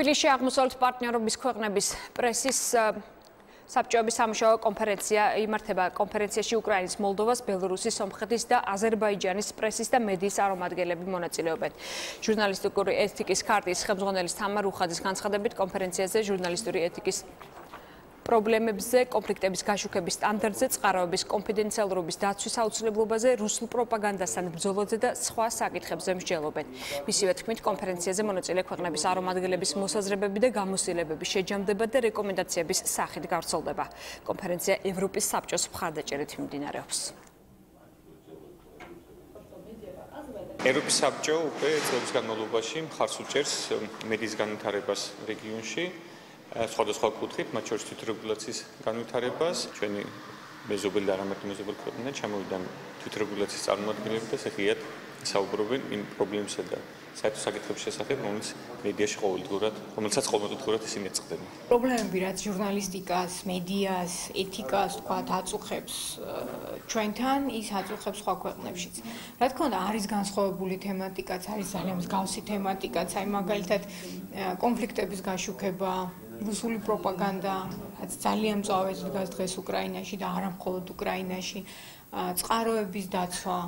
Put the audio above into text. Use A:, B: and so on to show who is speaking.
A: თბილისში აღმოსავლეთ პარტნიორობის ქვეყნების პრესის საბჭოების სამუშაო კონფერენცია იმართება. კონფერენციაში უკრაინის, მოლდოვას, ბელორუსის, სომხეთის და აზერბაიჯანის პრესის და მედიის წარმომადგენლები მონაწილეობენ. ჟურნალისტიკური ეთიკის ქარტის ხელმძღვანელის თამარ უხაძის განცხადებით, კონფერენციაზე ჟურნალისტური ეთიკის პრობლემებზე, კონფლიქტების გაშუქების სტანდარტზე, წყაროების კონფიდენციალურობის დაცვის აუცილებლობაზე, რუსულ პროპაგანდასთან ბრძოლაზე და სხვა საკითხებზე მსჯელობენ. მისივე თქმით, კონფერენციაზე მონაწილე ქვეყნების წარმომადგენლების მოსაზრებები და გამოცდილებები შეჯამდება და რეკომენდაციების სახით გავრცელდება. კონფერენცია ევროპის საბჭოს მხარდაჭერით მიმდინარეობს.
B: ევროპის საბჭო უკვე წლების განმავლობაში მხარს უჭერს მედიის განვითარებას რეგიონში. სხვადასხვა კუთხით, მათ შორის თვითრეგულაციის განვითარებას, ჩვენი მეზობელი და არამარტო მეზობელი ქვეყნიდან ჩამოვიდა თვითრეგულაციის წარმომადგენლები და ხიათ საუბრობენ იმ პრობლემებსა და საერთო საკითხების შესახებ, რომელსაც ყოველდღურად ისინი ეწყდებიან.
C: პრობლემები, რაც ჟურნალისტიკას, მედიას, ეთიკას, თქვათ, აწუხებს ჩვენთან, ის აწუხებს სხვა ქვეყნებშიც. რა თქმა უნდა, არის განსხვავებული თემატიკაც, არის ძალიან მსგავსი თემატიკაც, აი მაგალითად კონფლიქტების გაშუქება, რუსული პროპაგანდა, რაც ძალიან მწვავედ დგას დღეს უკრაინაში და არა მხოლოდ უკრაინაში, წყაროების დაცვა.